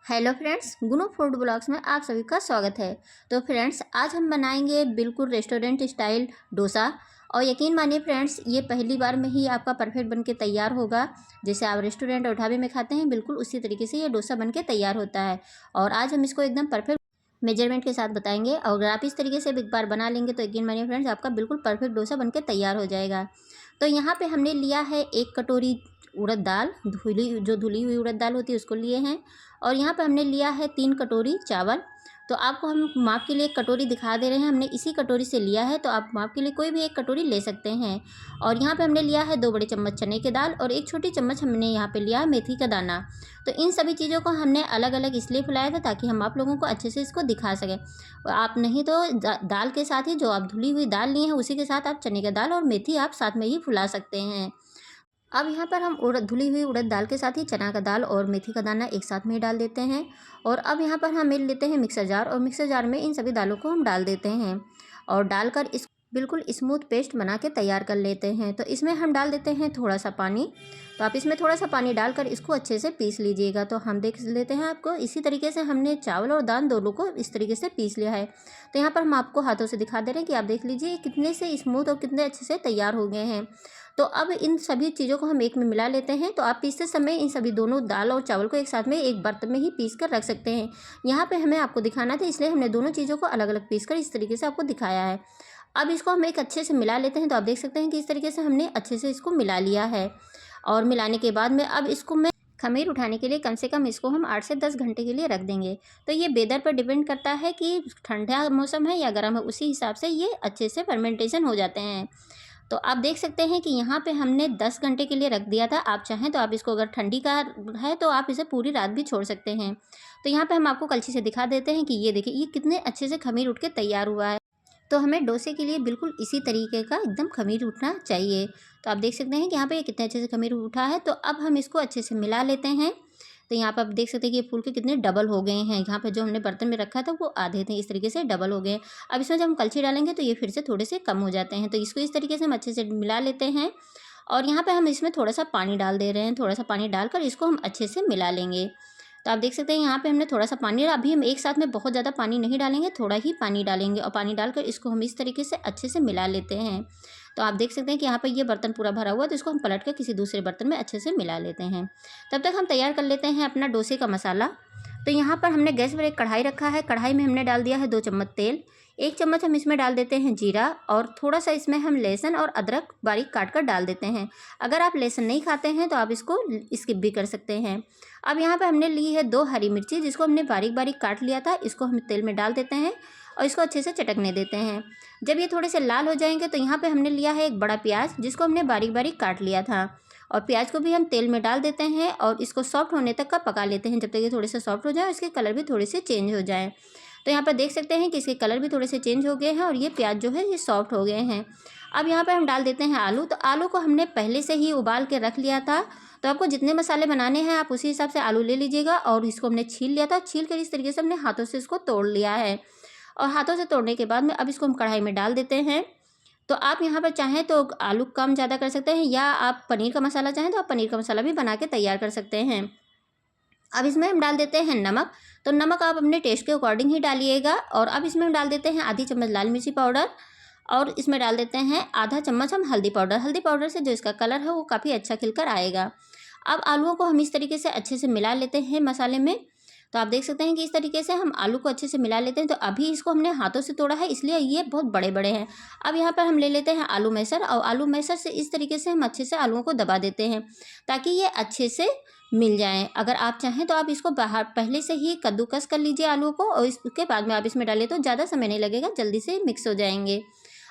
Hello friends, गुनो food blogs में आप सभी का स्वागत है। तो फ्रेंड्स, आज हम बनाएंगे बिल्कुल रेस्टोरेंट स्टाइल डोसा। और यकीन मानिए फ्रेंड्स, ये पहली बार में ही आपका परफेक्ट बनके तैयार होगा। जैसे आप रेस्टोरेंट और ढाबे में खाते हैं, बिल्कुल उसी तरीके से ये डोसा बनके तैयार होता है। और आज हम इसको एकदम परफेक्ट मेजरमेंट के साथ बताएंगे। और अगर आप इस तरीके से एक बार बना लेंगे तो यकीन मानिए फ्रेंड्स, आपका बिल्कुल परफेक्ट डोसा बनके तैयार हो जाएगा। तो यहाँ पे हमने लिया है 1 कटोरी उड़द दाल, धुली हुई उड़द दाल होती है उसको लिए हैं। और यहाँ पे हमने लिया है 3 कटोरी चावल। तो आपको हम माप के लिए एक कटोरी दिखा दे रहे हैं, हमने इसी कटोरी से लिया है, तो आप माप के लिए कोई भी एक कटोरी ले सकते हैं। और यहाँ पे हमने लिया है 2 बड़े चम्मच चने की दाल और 1 छोटी चम्मच हमने यहाँ पे लिया है मेथी का दाना। तो इन सभी चीज़ों को हमने अलग अलग इसलिए फुलाया था ताकि हम आप लोगों को अच्छे से इसको दिखा सकें। और आप नहीं तो दाल के साथ ही जो आप धुली हुई दाल लिए हैं उसी के साथ आप चने की दाल और मेथी आप साथ में ही फुला सकते हैं। अब यहाँ पर हम धुली हुई उड़द दाल के साथ ही चना का दाल और मेथी का दाना एक साथ में ही डाल देते हैं। और अब यहाँ पर हम मिल लेते हैं मिक्सर जार, और मिक्सर जार में इन सभी दालों को हम डाल देते हैं और डालकर इस बिल्कुल स्मूथ पेस्ट बना के तैयार कर लेते हैं। तो इसमें हम डाल देते हैं थोड़ा सा पानी। तो आप इसमें थोड़ा सा पानी डालकर इसको अच्छे से पीस लीजिएगा। तो हम देख लेते हैं, आपको इसी तरीके से हमने चावल और दाल दोनों को इस तरीके से पीस लिया है। तो यहाँ पर हम आपको हाथों से दिखा दे रहे हैं कि आप देख लीजिए कितने से स्मूथ और कितने अच्छे से तैयार हो गए हैं। तो अब इन सभी चीज़ों को हम एक में मिला लेते हैं। तो आप पीसते समय इन सभी दोनों दाल और चावल को एक साथ में एक बर्तन में ही पीस कर रख सकते हैं। यहाँ पे हमें आपको दिखाना था, इसलिए हमने दोनों चीज़ों को अलग अलग पीस कर इस तरीके से आपको दिखाया है। अब इसको हम एक अच्छे से मिला लेते हैं। तो आप देख सकते हैं कि इस तरीके से हमने अच्छे से इसको मिला लिया है। और मिलाने के बाद में अब इसको मैं खमीर उठाने के लिए कम से कम इसको हम 8 से 10 घंटे के लिए रख देंगे। तो ये वेदर पर डिपेंड करता है कि ठंडा मौसम है या गर्म है, उसी हिसाब से ये अच्छे से फर्मेंटेशन हो जाते हैं। तो आप देख सकते हैं कि यहाँ पे हमने 10 घंटे के लिए रख दिया था। आप चाहें तो आप इसको, अगर ठंडी का है तो आप इसे पूरी रात भी छोड़ सकते हैं। तो यहाँ पे हम आपको कलछी से दिखा देते हैं कि ये देखिए ये कितने अच्छे से खमीर उठ के तैयार हुआ है। तो हमें डोसे के लिए बिल्कुल इसी तरीके का एकदम खमीर उठना चाहिए। तो आप देख सकते हैं कि यहाँ पे कितने अच्छे से खमीर उठा है। तो अब हम इसको अच्छे से मिला लेते हैं। तो यहाँ पर आप देख सकते हैं कि ये फूल के कितने डबल हो गए हैं। यहाँ पे जो हमने बर्तन में रखा था वो आधे थे, इस तरीके से डबल हो गए। अब इसमें जब हम कलछी डालेंगे तो ये फिर से थोड़े से कम हो जाते हैं। तो इसको इस तरीके से हम अच्छे से मिला लेते हैं। और यहाँ पे हम इसमें थोड़ा सा पानी डाल दे रहे हैं। थोड़ा सा पानी डालकर इसको हम अच्छे से मिला लेंगे। तो आप देख सकते हैं यहाँ पे हमने थोड़ा सा पानी, अभी हम एक साथ में बहुत ज़्यादा पानी नहीं डालेंगे, थोड़ा ही पानी डालेंगे। और पानी डालकर इसको हम इस तरीके से अच्छे से मिला लेते हैं। तो आप देख सकते हैं कि यहाँ पर ये बर्तन पूरा भरा हुआ है। तो इसको हम पलट कर किसी दूसरे बर्तन में अच्छे से मिला लेते हैं। तब तक हम तैयार कर लेते हैं अपना डोसे का मसाला। तो यहाँ पर हमने गैस पर एक कढ़ाई रखा है। कढ़ाई में हमने डाल दिया है 2 चम्मच तेल। 1 चम्मच हम इसमें डाल देते हैं जीरा, और थोड़ा सा इसमें हम लहसुन और अदरक बारीक काट कर डाल देते हैं। अगर आप लहसुन नहीं खाते हैं तो आप इसको स्किप भी कर सकते हैं। अब यहाँ पे हमने ली है 2 हरी मिर्ची, जिसको हमने बारीक बारीक काट लिया था। इसको हम तेल में डाल देते हैं और इसको अच्छे से चटकने देते हैं। जब ये थोड़े से लाल हो जाएंगे तो यहाँ पे हमने लिया है एक बड़ा प्याज, जिसको हमने बारीक बारीक काट लिया था। और प्याज को भी हम तेल में डाल देते हैं और इसको सॉफ्ट होने तक का पका लेते हैं, जब तक ये थोड़े से सॉफ्ट हो जाए और इसके कलर भी थोड़े से चेंज हो जाए। तो यहाँ पर देख सकते हैं कि इसके कलर भी थोड़े से चेंज हो गए हैं और ये प्याज जो है ये सॉफ्ट हो गए हैं। अब यहाँ पर हम डाल देते हैं आलू। तो आलू को हमने पहले से ही उबाल के रख लिया था। तो आपको जितने मसाले बनाने हैं आप उसी हिसाब से आलू ले लीजिएगा। और इसको हमने छील लिया था। छील कर इस तरीके से हमने हाथों से इसको तोड़ लिया है। और हाथों से तोड़ने के बाद में अब इसको हम कढ़ाई में डाल देते हैं। तो आप यहाँ पर चाहें तो आलू कम ज़्यादा कर सकते हैं, या आप पनीर का मसाला चाहें तो आप पनीर का मसाला भी बना के तैयार कर सकते हैं। अब इसमें हम डाल देते हैं नमक। तो नमक आप अपने टेस्ट के अकॉर्डिंग ही डालिएगा। और अब इसमें हम डाल देते हैं आधी चम्मच लाल मिर्ची पाउडर, और इसमें डाल देते हैं आधा चम्मच हम हल्दी पाउडर। हल्दी पाउडर से जो इसका कलर है वो काफ़ी अच्छा खिलकर आएगा। अब आलूओं को हम इस तरीके से अच्छे से मिला लेते हैं मसाले में। तो आप देख सकते हैं कि इस तरीके से हम आलू को अच्छे से मिला लेते हैं। तो अभी इसको हमने हाथों से तोड़ा है, इसलिए ये बहुत बड़े बड़े हैं। अब यहाँ पर हम ले लेते हैं आलू मैशर, और आलू मैशर से इस तरीके से हम अच्छे से आलूओं को दबा देते हैं ताकि ये अच्छे से मिल जाएं। अगर आप चाहें तो आप इसको बाहर पहले से ही कद्दूकस कर लीजिए आलू को, और इसके बाद में आप इसमें डालें तो ज़्यादा समय नहीं लगेगा, जल्दी से मिक्स हो जाएंगे।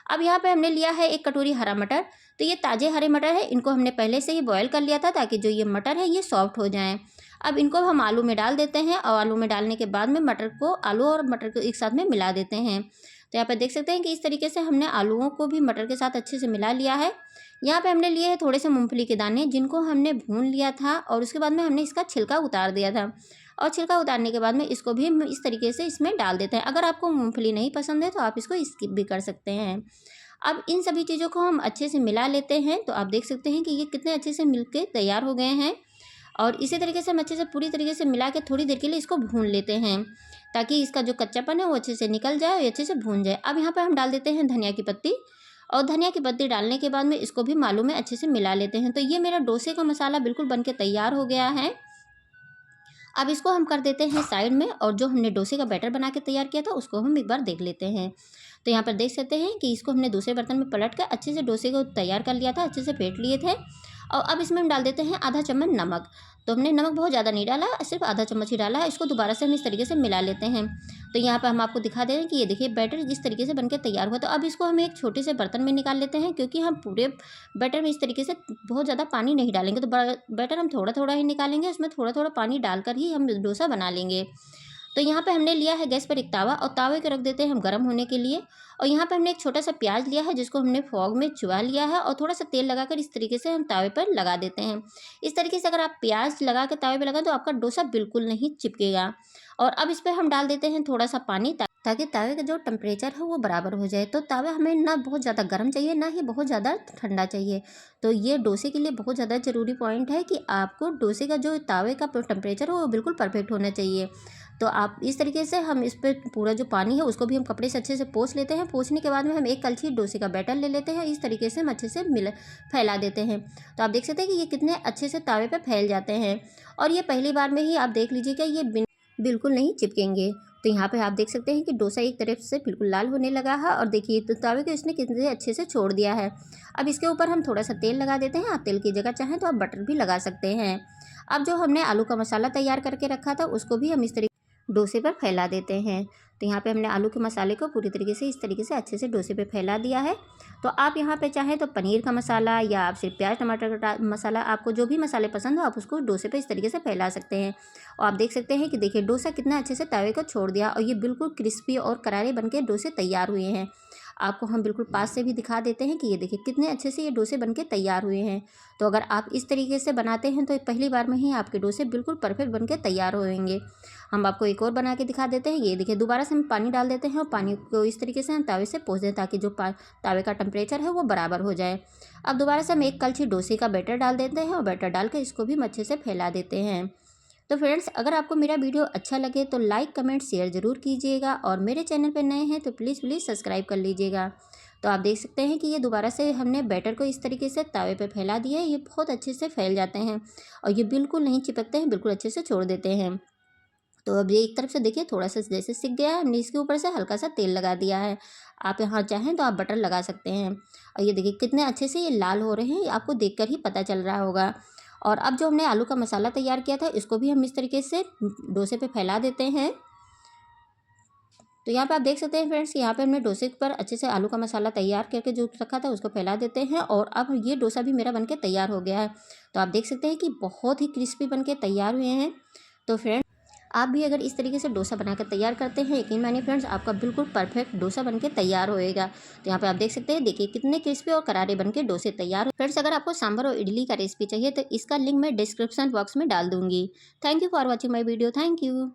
अब यहाँ पे हमने लिया है 1 कटोरी हरा मटर। तो ये ताज़े हरे मटर है, इनको हमने पहले से ही बॉयल कर लिया था ताकि जो ये मटर है ये सॉफ्ट हो जाएं। अब इनको हम आलू में डाल देते हैं, और आलू में डालने के बाद में आलू और मटर को एक साथ में मिला देते हैं। तो यहाँ पर देख सकते हैं कि इस तरीके से हमने आलूओं को भी मटर के साथ अच्छे से मिला लिया है। यहाँ पे हमने लिए हैं थोड़े से मूंगफली के दाने, जिनको हमने भून लिया था और उसके बाद में हमने इसका छिलका उतार दिया था। और छिलका उतारने के बाद में इसको भी हम इस तरीके से इसमें डाल देते हैं। अगर आपको मूंगफली नहीं पसंद है तो आप इसको स्किप भी कर सकते हैं। अब इन सभी चीज़ों को हम अच्छे से मिला लेते हैं। तो आप देख सकते हैं कि ये कितने अच्छे से मिलके तैयार हो गए हैं। और इसी तरीके से हम अच्छे से पूरी तरीके से मिला के थोड़ी देर के लिए इसको भून लेते हैं, ताकि इसका जो कच्चापन है वो अच्छे से निकल जाए और अच्छे से भून जाए। अब यहाँ पर हम डाल देते हैं धनिया की पत्ती, और धनिया की पत्ती डालने के बाद में इसको भी मालूम में अच्छे से मिला लेते हैं। तो ये मेरा डोसे का मसाला बिल्कुल बन के तैयार हो गया है। अब इसको हम कर देते हैं साइड में, और जो हमने डोसे का बैटर बना के तैयार किया था उसको हम एक बार देख लेते हैं। तो यहाँ पर देख सकते हैं कि इसको हमने दूसरे बर्तन में पलट कर अच्छे से डोसे को तैयार कर लिया था, अच्छे से फेंट लिए थे। और अब इसमें हम डाल देते हैं आधा चम्मच नमक। तो हमने नमक बहुत ज़्यादा नहीं डाला, सिर्फ आधा चम्मच ही डाला है। इसको दोबारा से हम इस तरीके से मिला लेते हैं। तो यहाँ पर हम आपको दिखा दे रहे हैं कि ये देखिए बैटर इस तरीके से बनकर तैयार हुआ। तो अब इसको हम एक छोटे से बर्तन में निकाल लेते हैं, क्योंकि हम पूरे बैटर में इस तरीके से बहुत ज़्यादा पानी नहीं डालेंगे। तो बैटर हम थोड़ा थोड़ा ही निकालेंगे, उसमें थोड़ा थोड़ा पानी डालकर ही हम डोसा बना लेंगे। तो यहाँ पे हमने लिया है गैस पर एक तावा, और तावे को रख देते हैं हम गर्म होने के लिए। और यहाँ पे हमने एक छोटा सा प्याज लिया है, जिसको हमने फॉग में चुरा लिया है, और थोड़ा सा तेल लगाकर इस तरीके से हम तावे पर लगा देते हैं। इस तरीके से अगर आप प्याज लगा के तावे पर लगाएं तो आपका डोसा बिल्कुल नहीं चिपकेगा। और अब इस पर हम डाल देते हैं थोड़ा सा पानी, ताकि तावे का जो टेम्परेचर है वो बराबर हो जाए। तो तावा हमें ना बहुत ज़्यादा गर्म चाहिए, ना ही बहुत ज़्यादा ठंडा चाहिए। तो ये डोसे के लिए बहुत ज़्यादा ज़रूरी पॉइंट है कि आपको डोसे का जो तावे का टेम्परेचर हो वो बिल्कुल परफेक्ट होना चाहिए। तो आप इस तरीके से हम इस पर पूरा जो पानी है उसको भी हम कपड़े से अच्छे से पोंछ लेते हैं। पोंछने के बाद में हम एक कलछी डोसे का बैटर ले लेते हैं, इस तरीके से हम अच्छे से फैला देते हैं। तो आप देख सकते हैं कि ये कितने अच्छे से तावे पे फैल जाते हैं, और ये पहली बार में ही आप देख लीजिएगा ये बिल्कुल नहीं चिपकेंगे। तो यहाँ पे आप देख सकते हैं कि डोसा एक तरफ से बिल्कुल लाल होने लगा है, और देखिए तो तावे को इसने कितने अच्छे से छोड़ दिया है। अब इसके ऊपर हम थोड़ा सा तेल लगा देते हैं। आप तेल की जगह चाहें तो आप बटर भी लगा सकते हैं। अब जो हमने आलू का मसाला तैयार करके रखा था उसको भी हम इस तरीके डोसे पर फैला देते हैं। तो यहाँ पे हमने आलू के मसाले को पूरी तरीके से इस तरीके से अच्छे से डोसे पे फैला दिया है। तो आप यहाँ पे चाहें तो पनीर का मसाला या आप सिर्फ प्याज टमाटर का मसाला, आपको जो भी मसाले पसंद हो आप उसको डोसे पे इस तरीके से फैला सकते हैं। और आप देख सकते हैं कि देखिए डोसा कितना अच्छे से तवे को छोड़ दिया, और ये बिल्कुल क्रिस्पी और करारे बन के डोसे तैयार हुए हैं। आपको हम बिल्कुल पास से भी दिखा देते हैं कि ये देखिए कितने अच्छे से ये डोसे बनके तैयार हुए हैं। तो अगर आप इस तरीके से बनाते हैं तो पहली बार में ही आपके डोसे बिल्कुल परफेक्ट बनके तैयार होंगे। हम आपको एक और बना के दिखा देते हैं। ये देखिए दोबारा से हम पानी डाल देते हैं, और पानी को इस तरीके से हम तावे से पोंछ दें, ताकि जो तावे का टेम्परेचर है वो बराबर हो जाए। अब दोबारा से हम एक कलछी डोसे का बैटर डाल देते हैं, और बैटर डाल के इसको भी हम अच्छे से फैला देते हैं। तो फ्रेंड्स, अगर आपको मेरा वीडियो अच्छा लगे तो लाइक कमेंट शेयर ज़रूर कीजिएगा, और मेरे चैनल पर नए हैं तो प्लीज़ सब्सक्राइब कर लीजिएगा। तो आप देख सकते हैं कि ये दोबारा से हमने बैटर को इस तरीके से तावे पे फैला दिया है। ये बहुत अच्छे से फैल जाते हैं, और ये बिल्कुल नहीं चिपकते हैं, बिल्कुल अच्छे से छोड़ देते हैं। तो अब ये एक तरफ से देखिए थोड़ा सा जैसे सिक गया है, हमने इसके ऊपर से हल्का सा तेल लगा दिया है। आप यहाँ चाहें तो आप बटर लगा सकते हैं। और ये देखिए कितने अच्छे से ये लाल हो रहे हैं, ये आपको देखकर ही पता चल रहा होगा। और अब जो हमने आलू का मसाला तैयार किया था इसको भी हम इस तरीके से डोसे पे फैला देते हैं। तो यहाँ पे आप देख सकते हैं फ्रेंड्स, यहाँ पे हमने डोसे पर अच्छे से आलू का मसाला तैयार करके जो रखा था उसको फैला देते हैं, और अब ये डोसा भी मेरा बनके तैयार हो गया है। तो आप देख सकते हैं कि बहुत ही क्रिस्पी बनके तैयार हुए हैं। तो फ्रेंड्स, आप भी अगर इस तरीके से डोसा बनाकर तैयार करते हैं, यकीन मानिए फ्रेंड्स आपका बिल्कुल परफेक्ट डोसा बनके तैयार होएगा। तो यहाँ पे आप देख सकते हैं, देखिए कितने क्रिस्पी और करारे बनके डोसे तैयार हो। फ्रेंड्स, अगर आपको सांभर और इडली का रेसिपी चाहिए तो इसका लिंक मैं डिस्क्रिप्शन बॉक्स में डाल दूंगी। Thank you for watching my video. Thank you.